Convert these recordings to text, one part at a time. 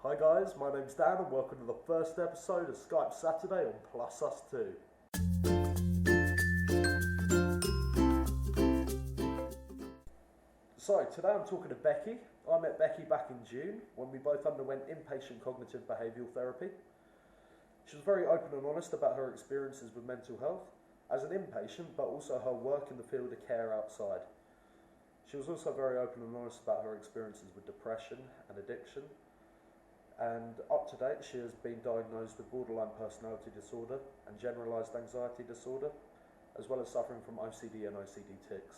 Hi guys, my name's Dan and welcome to the first episode of Skype Saturday on Plus Us 2. So today I'm talking to Becky. I met Becky back in June when we both underwent inpatient cognitive behavioural therapy. She was very open and honest about her experiences with mental health as an inpatient, but also her work in the field of care outside. She was also very open and honest about her experiences with depression and addiction. And up to date, she has been diagnosed with borderline personality disorder and generalised anxiety disorder, as well as suffering from OCD and OCD tics.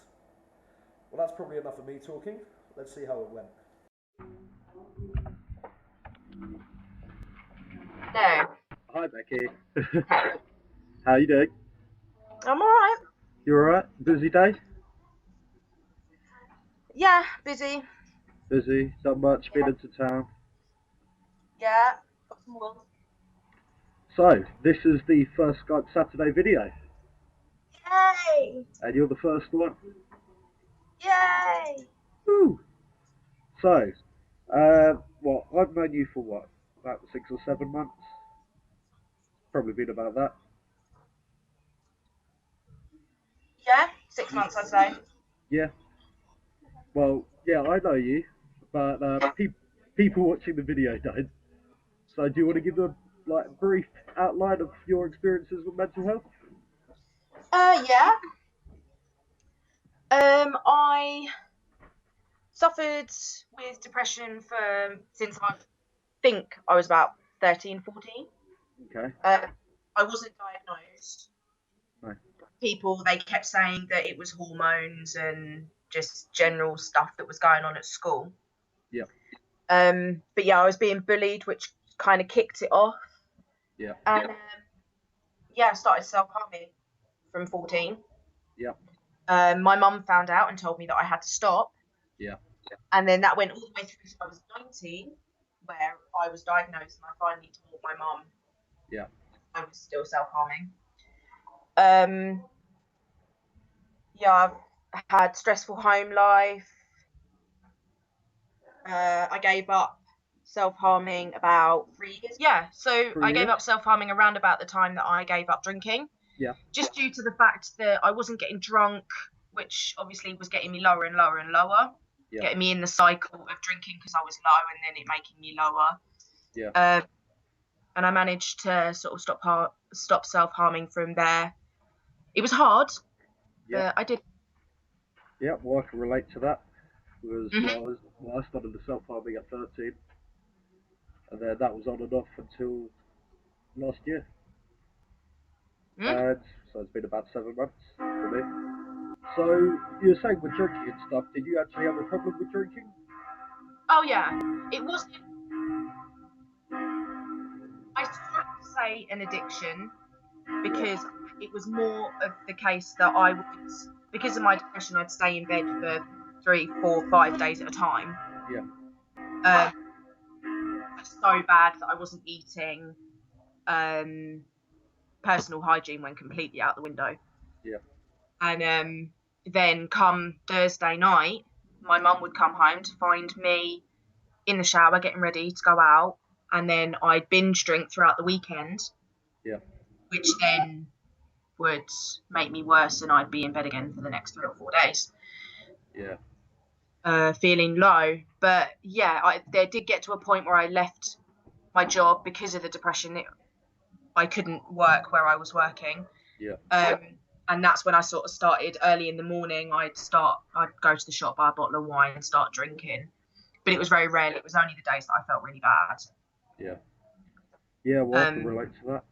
Well, that's probably enough of me talking. Let's see how it went. No. Hi, Becky. How you doing? I'm alright. You alright? Busy day? Yeah, busy. Busy? Done much? Been into town? Yeah, got some work. So, this is the first Skype Saturday video, Yay! and you're the first one. Yay! Woo! So, I've known you for what, about 6 or 7 months? Probably been about that. Yeah, 6 months I'd say. Yeah. Well, yeah, I know you, but people watching the video don't. So, do you want to give a brief outline of your experiences with mental health? Yeah. I suffered with depression since I think I was about 13, 14. Okay. I wasn't diagnosed. No. People, they kept saying that it was hormones and just general stuff that was going on at school. Yeah. But yeah, I was being bullied, which kind of kicked it off. Yeah. And I started self-harming from 14. Yeah. My mum found out and told me that I had to stop. Yeah. And then that went all the way through until I was 19, where I was diagnosed and I finally told my mum Yeah. I was still self-harming. I've had stressful home life. I gave up self-harming about 3 years. Yeah, so I gave up self-harming around about the time that I gave up drinking. Yeah. Just due to the fact that I wasn't getting drunk, which obviously was getting me lower and lower and lower. Yeah. Getting me in the cycle of drinking because I was low and then it making me lower. Yeah. And I managed to sort of stop self-harming from there. It was hard, but I did. Yeah, well, I can relate to that. I started the self-harming at 13, and then that was on and off until last year. And so it's been about 7 months for me. So you were saying with drinking and stuff, did you actually have a problem with drinking? Oh yeah, it wasn't. I struggle to say an addiction because it was more of the case that I would, because of my depression, I'd stay in bed for 3, 4, 5 days at a time. Yeah. So bad that I wasn't eating. Personal hygiene went completely out the window. Yeah. And then come Thursday night, my mum would come home to find me in the shower getting ready to go out, and then I'd binge drink throughout the weekend. Yeah. Which then would make me worse, and I'd be in bed again for the next 3 or 4 days. Yeah. Feeling low. But yeah, there did get to a point where I left my job because of the depression. I couldn't work where I was working. Yeah. And that's when I sort of started early in the morning. I'd go to the shop, buy a bottle of wine and start drinking. But it was very rarely. It was only the days that I felt really bad. Yeah. Yeah, well, I can relate to that.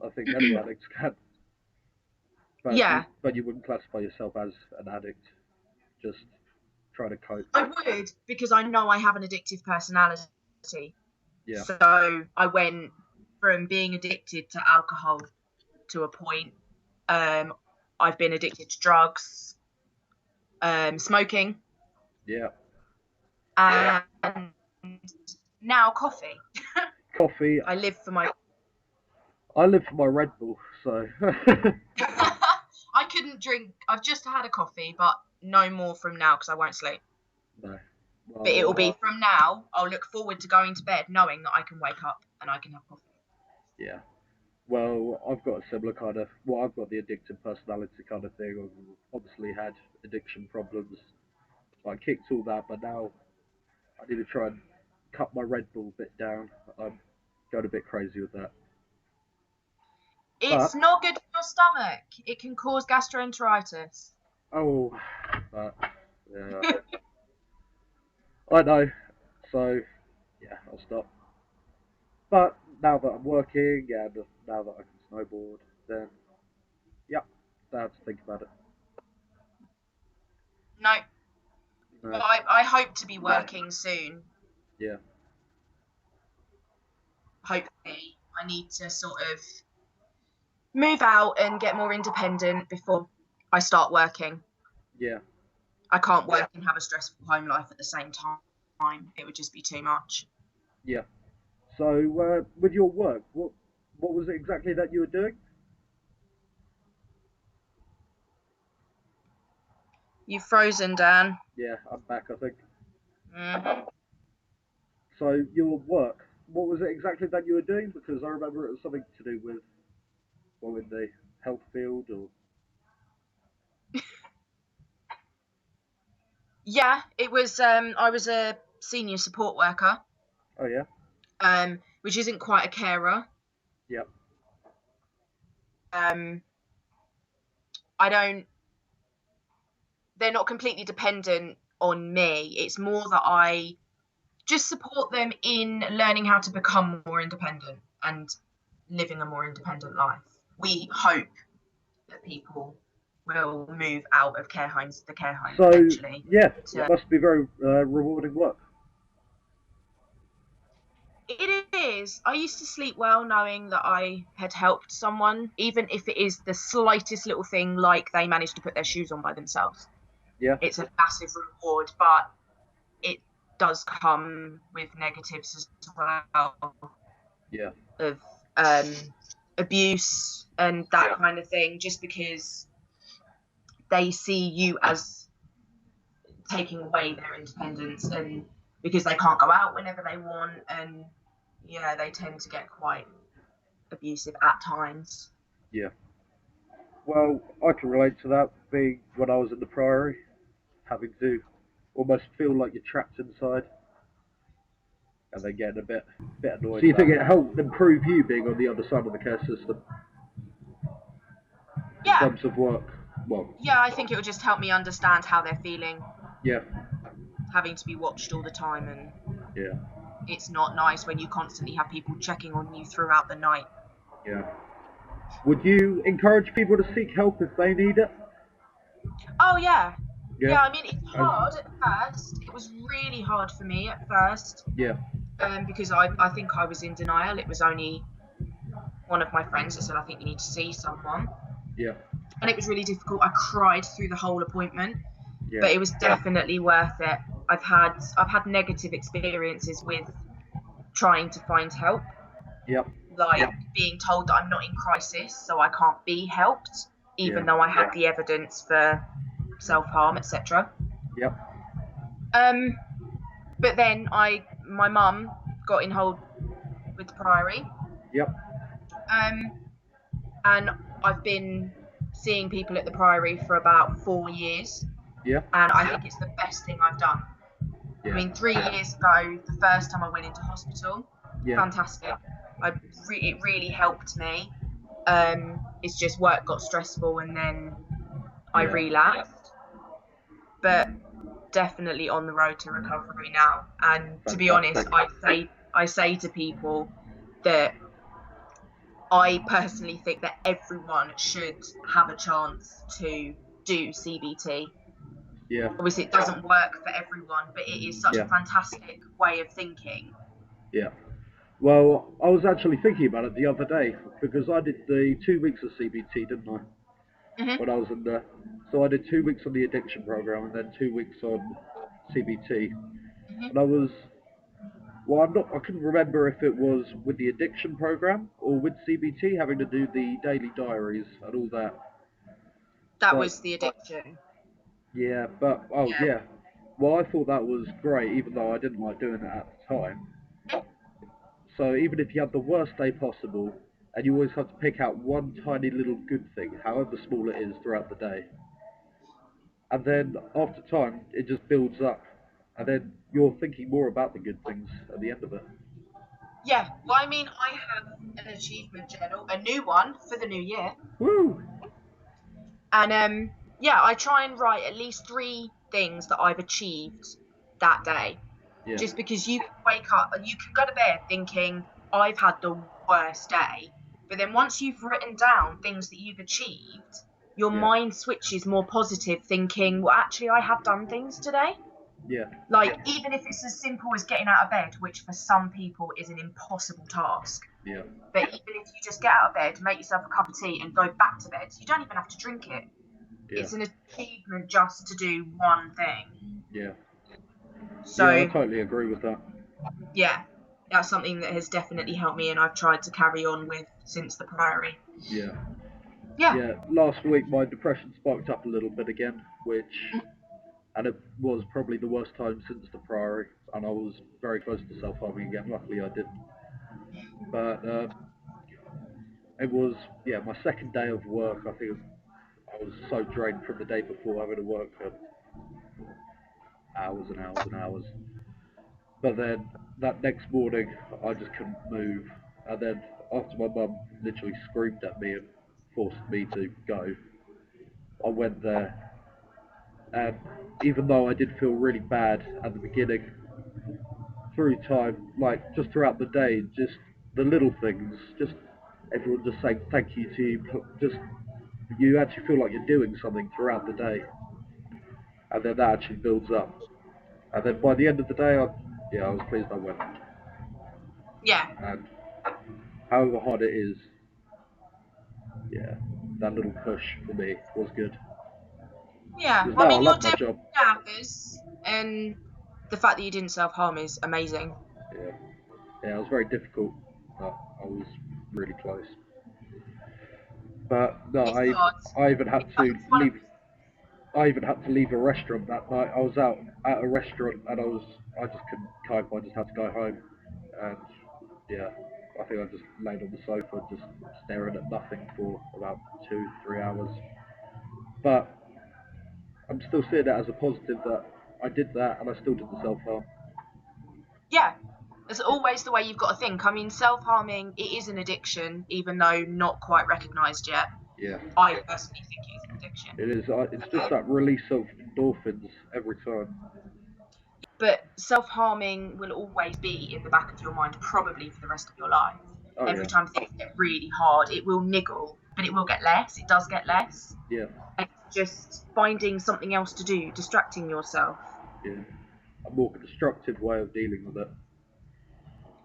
I think many addicts can. But you wouldn't classify yourself as an addict, just try to cope. I would, because I know I have an addictive personality. Yeah. So I went from being addicted to alcohol to a point. I've been addicted to drugs, smoking. Yeah. And now coffee. Coffee. I live for my Red Bull, so. I couldn't drink. I've just had a coffee, but no more from now because I won't sleep. No. But it will be Well, from now, I'll look forward to going to bed knowing that I can wake up and I can have coffee. yeah. Well, I've got a similar kind of. Well, I've got the addictive personality kind of thing. I've obviously had addiction problems. So I kicked all that, but now I need to try and cut my Red Bull bit down. I'm going a bit crazy with that. It's But not good for your stomach. It can cause gastroenteritis. oh, but yeah, I know. So yeah, I'll stop. But now that I'm working and now that I can snowboard, then yeah, I have to think about it. No, No, but I hope to be working soon. yeah, Hopefully, I need to sort of move out and get more independent before I start working. yeah, I can't work and have a stressful home life at the same time. It would just be too much. yeah. So with your work, what was it exactly that you were doing? You've frozen, Dan. Yeah, I'm back, I think. Mm. So your work, what was it exactly that you were doing? Because I remember it was something to do with, well, in the health field or. Yeah, it was. I was a senior support worker, Oh yeah, which isn't quite a carer. yep, Um, I don't. They're not completely dependent on me. It's more that I just support them in learning how to become more independent and living a more independent life. We hope that people will move out of the care homes So eventually. yeah, it must be very rewarding work. It is. I used to sleep well knowing that I had helped someone, even if it is the slightest little thing, like they managed to put their shoes on by themselves. Yeah, It's a massive reward, but it does come with negatives as well, yeah, of abuse and that kind of thing, just because they see you as taking away their independence, and because they can't go out whenever they want, and yeah, they tend to get quite abusive at times. yeah. Well, I can relate to that. Being when I was in the Priory, having to almost feel like you're trapped inside, and then getting a bit annoyed. So you think it helped improve you being on the other side of the care system in Yeah, terms of work? Well, yeah, I think it would just help me understand how they're feeling, yeah, having to be watched all the time, and yeah, it's not nice when you constantly have people checking on you throughout the night. yeah. Would you encourage people to seek help if they need it? Oh yeah. Yeah. Yeah, I mean, it's hard at first. It was really hard for me at first, Yeah, because I think I was in denial. It was only one of my friends that said, I think you need to see someone. yeah, And it was really difficult. I cried through the whole appointment, yeah, but it was definitely worth it. I've had negative experiences with trying to find help, yep, like being told that I'm not in crisis, so I can't be helped, even though I had the evidence for self-harm, etc. yep, But then my mum got in hold with the Priory, yep, and I've been seeing people at the Priory for about 4 years, yeah, and I think it's the best thing I've done. yeah, I mean, 3 years ago, the first time I went into hospital, yeah, fantastic. It really helped me. It's just work got stressful, and then I yeah. relapsed. But definitely on the road to recovery now. And to be honest, Fantastic. I say to people that I personally think that everyone should have a chance to do CBT. Yeah, Obviously, it doesn't work for everyone, but it is such a yeah, fantastic way of thinking. yeah. Well, I was actually thinking about it the other day because I did the 2 weeks of CBT, didn't I? Mm-hmm. When I was in the, so I did 2 weeks on the addiction program and then 2 weeks on CBT. Mm-hmm. And I was, well, I couldn't remember if it was with the addiction program or with CBT, having to do the daily diaries and all that. That But was the addiction. yeah, but oh Yeah. yeah. Well, I thought that was great, even though I didn't like doing it at the time. So even if you had the worst day possible, and you always have to pick out one tiny little good thing, however small it is, throughout the day, and then after time, it just builds up, and then you're thinking more about the good things at the end of it. Yeah, well, I mean, I have an achievement journal, a new one for the new year. Woo! And yeah, I try and write at least 3 things that I've achieved that day. Yeah, Just because you can wake up and you can go to bed thinking, I've had the worst day. But then once you've written down things that you've achieved, your yeah, mind switches more positive, thinking, well, actually, I have done things today. yeah, Like, even if it's as simple as getting out of bed, which for some people is an impossible task. yeah, But even if you just get out of bed, make yourself a cup of tea and go back to bed, you don't even have to drink it. yeah, It's an achievement just to do one thing. yeah. So, Yeah, I totally agree with that. yeah, that's something that has definitely helped me and I've tried to carry on with since the Priory. Yeah. Yeah. Yeah, last week my depression spiked up a little bit again, and it was probably the worst time since the Priory, and I was very close to self-harming again. Luckily I didn't. But it was, yeah, my second day of work. I think I was so drained from the day before, having to work for hours and hours and hours. But then that next morning, I just couldn't move. And then after my mum literally screamed at me and forced me to go, I went there. And even though I did feel really bad at the beginning, through time, like just throughout the day, just the little things, just everyone just saying thank you to you, just you actually feel like you're doing something throughout the day. And then that actually builds up. And then by the end of the day, I was pleased I went. Yeah. And however hard it is, yeah, that little push for me was good. Yeah. Because Well, I now I mean, you're love my doing job. hours and the fact that you didn't self-harm is amazing. Yeah, yeah, it was very difficult, but I was really close. But no, It's hard. I even had to It's one of leave. I even had to leave a restaurant that night. I was out at a restaurant and I just couldn't cope. I just had to go home, and yeah, I think I just laid on the sofa just staring at nothing for about 2, 3 hours. But I'm still seeing it as a positive that I did that and I still did the self harm. yeah. It's always the way you've got to think. I mean, self-harming, it is an addiction, even though not quite recognised yet. Yeah, I personally think it is an addiction. it is. It's just that release of endorphins every time. But self-harming will always be in the back of your mind, probably for the rest of your life. Oh Every yeah, time things get really hard, it will niggle, but it will get less. It does get less. yeah, And it's just finding something else to do, distracting yourself. yeah. A more constructive way of dealing with it.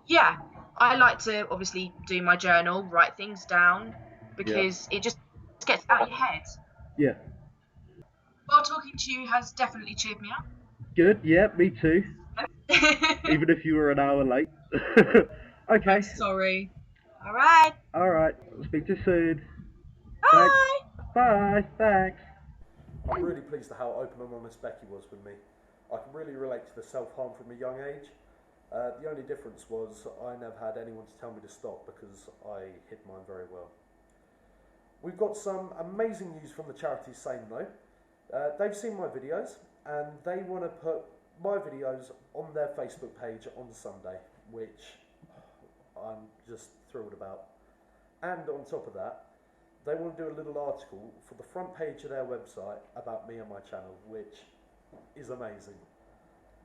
Yeah, I like to obviously do my journal, write things down, Yeah, because it just gets out of your head. yeah. Well, talking to you has definitely cheered me Good. Yeah, me too. up. Even if you were an hour late. Okay. I'm sorry. All right. All right. Speak to you soon. Thanks. Bye. Bye. Thanks. I'm really pleased at how open and honest Becky was with me. I can really relate to the self-harm from a young age. The only difference was I never had anyone to tell me to stop because I hid mine very well. We've got some amazing news from the charity SANE though. They've seen my videos and they want to put my videos on their Facebook page on Sunday, which I'm just thrilled about. And on top of that, they want to do a little article for the front page of their website about me and my channel, which is amazing.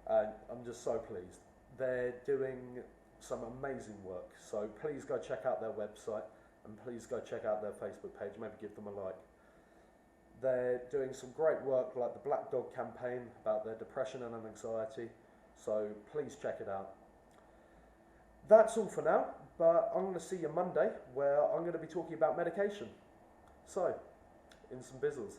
And I'm just so pleased. They're doing some amazing work, so please go check out their website and please go check out their Facebook page, maybe give them a like. They're doing some great work like the Black Dog campaign about their depression and anxiety, so please check it out. That's all for now, but I'm going to see you Monday where I'm going to be talking about medication. So, in some bizzles.